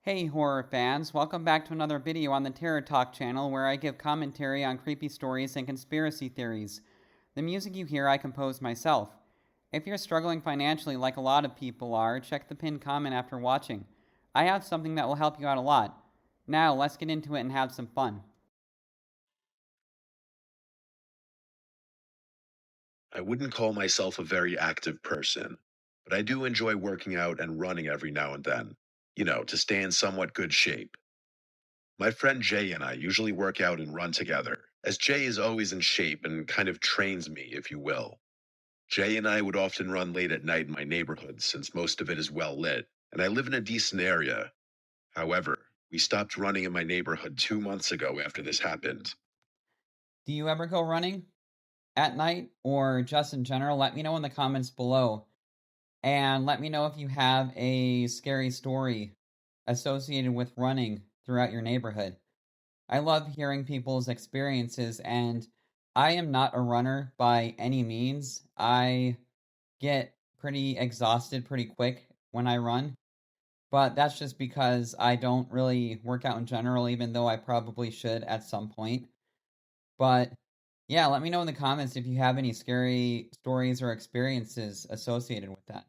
Hey horror fans, welcome back to another video on the Terror Talk channel where I give commentary on creepy stories and conspiracy theories. The music you hear I composed myself. If you're struggling financially like a lot of people are, check the pinned comment after watching. I have something that will help you out a lot. Now, let's get into it and have some fun. I wouldn't call myself a very active person, but I do enjoy working out and running every now and then, to stay in somewhat good shape. My friend Jay and I usually work out and run together, as Jay is always in shape and kind of trains me, if you will. Jay and I would often run late at night in my neighborhood since most of it is well lit, and I live in a decent area. However, we stopped running in my neighborhood 2 months ago after this happened. Do you ever go running at night or just in general? Let me know in the comments below. And let me know if you have a scary story associated with running throughout your neighborhood. I love hearing people's experiences, and I am not a runner by any means. I get pretty exhausted pretty quick when I run, but that's just because I don't really work out in general, even though I probably should at some point. But yeah, let me know in the comments if you have any scary stories or experiences associated with that.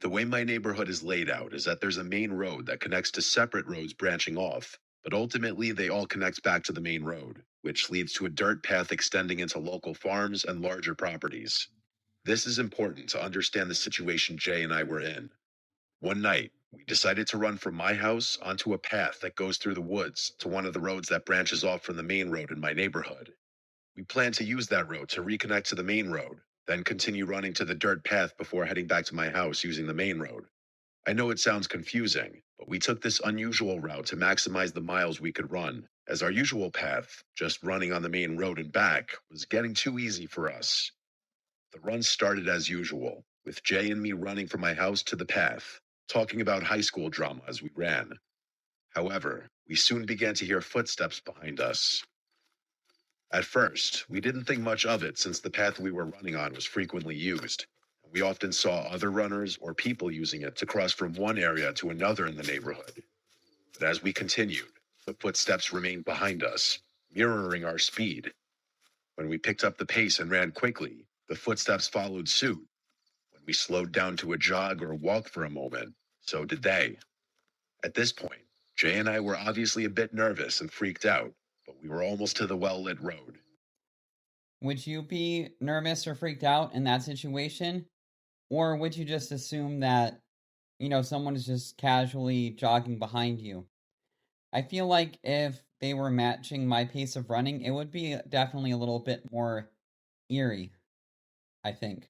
The way my neighborhood is laid out is that there's a main road that connects to separate roads branching off, but ultimately they all connect back to the main road, which leads to a dirt path extending into local farms and larger properties. This is important to understand the situation Jay and I were in. One night, we decided to run from my house onto a path that goes through the woods to one of the roads that branches off from the main road in my neighborhood. We plan to use that road to reconnect to the main road, then continue running to the dirt path before heading back to my house using the main road. I know it sounds confusing, but we took this unusual route to maximize the miles we could run, as our usual path, just running on the main road and back, was getting too easy for us. The run started as usual, with Jay and me running from my house to the path, talking about high school drama as we ran. However, we soon began to hear footsteps behind us. At first, we didn't think much of it since the path we were running on was frequently used. We often saw other runners or people using it to cross from one area to another in the neighborhood. But as we continued, the footsteps remained behind us, mirroring our speed. When we picked up the pace and ran quickly, the footsteps followed suit. When we slowed down to a jog or walk for a moment, so did they. At this point, Jay and I were obviously a bit nervous and freaked out, but we were almost to the well lit road. Would you be nervous or freaked out in that situation? Or would you just assume that, someone is just casually jogging behind you? I feel like if they were matching my pace of running, it would be definitely a little bit more eerie, I think.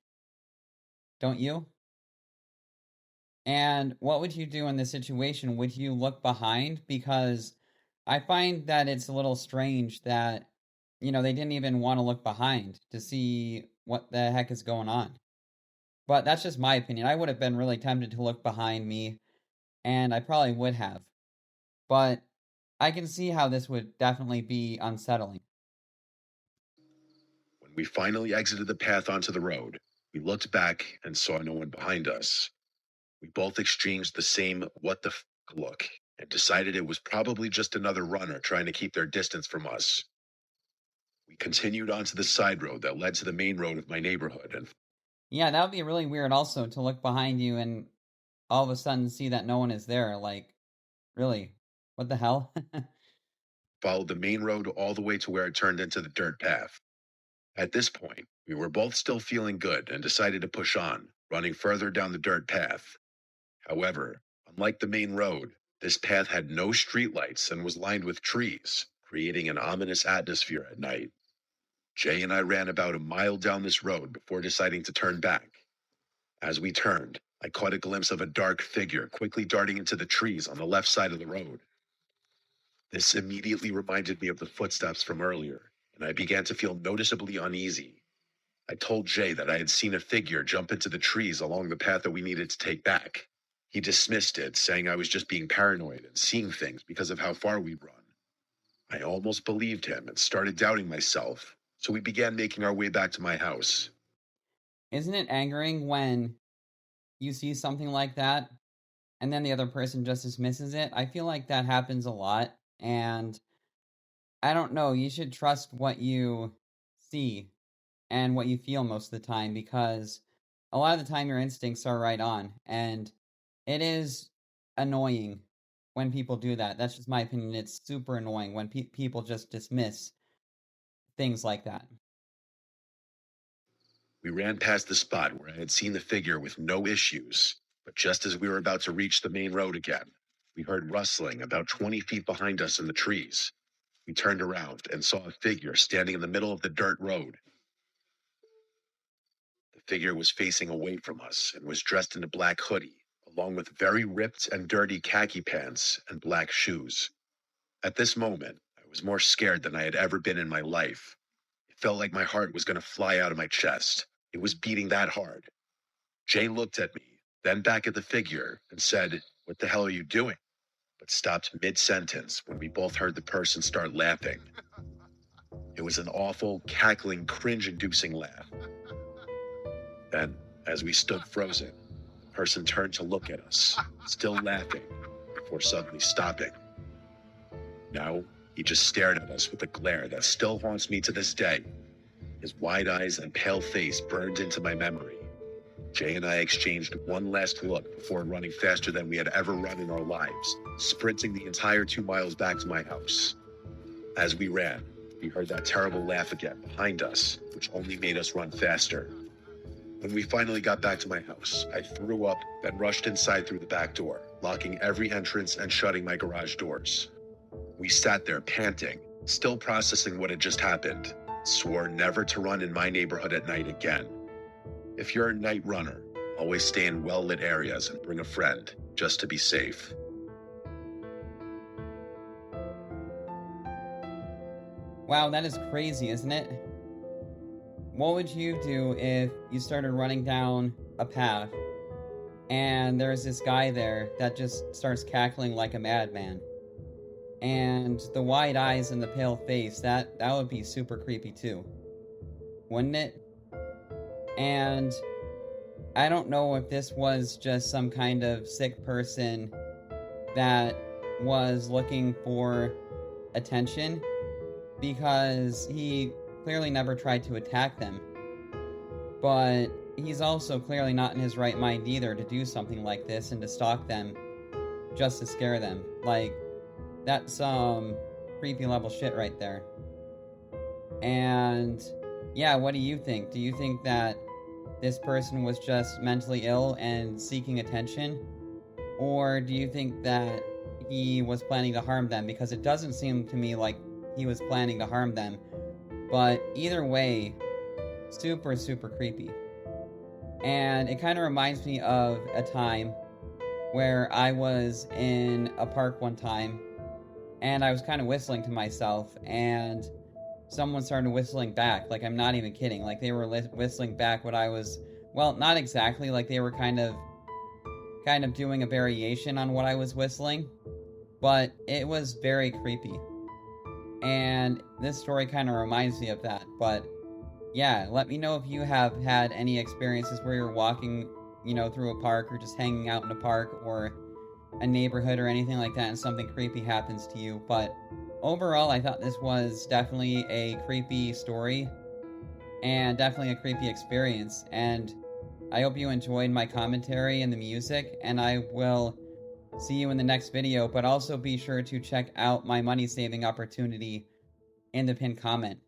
Don't you? And what would you do in this situation? Would you look behind? Because I find that it's a little strange that, they didn't even want to look behind to see what the heck is going on. But that's just my opinion. I would have been really tempted to look behind me, and I probably would have. But I can see how this would definitely be unsettling. When we finally exited the path onto the road, we looked back and saw no one behind us. We both exchanged the same what the look and decided it was probably just another runner trying to keep their distance from us. We continued onto the side road that led to the main road of my neighborhood and Yeah, that would be really weird also to look behind you and all of a sudden see that no one is there. Like, really? What the hell? followed the main road all the way to where it turned into the dirt path. At this point, we were both still feeling good and decided to push on, running further down the dirt path. However, unlike the main road, this path had no streetlights and was lined with trees, creating an ominous atmosphere at night. Jay and I ran about a mile down this road before deciding to turn back. As we turned, I caught a glimpse of a dark figure quickly darting into the trees on the left side of the road. This immediately reminded me of the footsteps from earlier, and I began to feel noticeably uneasy. I told Jay that I had seen a figure jump into the trees along the path that we needed to take back. He dismissed it, saying I was just being paranoid and seeing things because of how far we'd run. I almost believed him and started doubting myself, so we began making our way back to my house. Isn't it angering when you see something like that and then the other person just dismisses it. I feel like that happens a lot, and I don't know, you should trust what you see and what you feel most of the time, because a lot of the time your instincts are right on, and it is annoying when people do that. That's just my opinion. It's super annoying when people just dismiss things like that. We ran past the spot where I had seen the figure with no issues, but just as we were about to reach the main road again, we heard rustling about 20 feet behind us in the trees. We turned around and saw a figure standing in the middle of the dirt road. The figure was facing away from us and was dressed in a black hoodie, along with very ripped and dirty khaki pants and black shoes. At this moment, I was more scared than I had ever been in my life. It felt like my heart was going to fly out of my chest. It was beating that hard. Jay looked at me, then back at the figure, and said, "What the hell are you doing?" But stopped mid sentence when we both heard the person start laughing. It was an awful, cackling, cringe inducing laugh. Then, as we stood frozen, the person turned to look at us, still laughing, before suddenly stopping. Now, he just stared at us with a glare that still haunts me to this day. His wide eyes and pale face burned into my memory. Jay and I exchanged one last look before running faster than we had ever run in our lives, sprinting the entire 2 miles back to my house. As we ran, we heard that terrible laugh again behind us, which only made us run faster. When we finally got back to my house, I threw up, then rushed inside through the back door, locking every entrance and shutting my garage doors. We sat there panting, still processing what had just happened, swore never to run in my neighborhood at night again. If you're a night runner, always stay in well-lit areas and bring a friend, just to be safe. Wow, that is crazy, isn't it? What would you do if you started running down a path and there's this guy there that just starts cackling like a madman? And the wide eyes and the pale face, that would be super creepy too, wouldn't it? And I don't know if this was just some kind of sick person that was looking for attention, because he clearly never tried to attack them. But he's also clearly not in his right mind either to do something like this and to stalk them just to scare them. Like, that's some creepy level shit right there. And yeah, what do you think? Do you think that this person was just mentally ill and seeking attention? Or do you think that he was planning to harm them? Because it doesn't seem to me like he was planning to harm them. But either way, super, super creepy. And it kind of reminds me of a time where I was in a park one time, and I was kind of whistling to myself, and someone started whistling back. Like, I'm not even kidding. Like, they were whistling back what I was... Well, not exactly. Like, they were kind of doing a variation on what I was whistling. But it was very creepy. And this story kind of reminds me of that. But yeah, let me know if you have had any experiences where you're walking, through a park or just hanging out in a park or a neighborhood or anything like that and something creepy happens to you. But overall, I thought this was definitely a creepy story and definitely a creepy experience. And I hope you enjoyed my commentary and the music, and I will see you in the next video. But also be sure to check out my money saving opportunity in the pinned comment.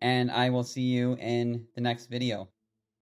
And I will see you in the next video.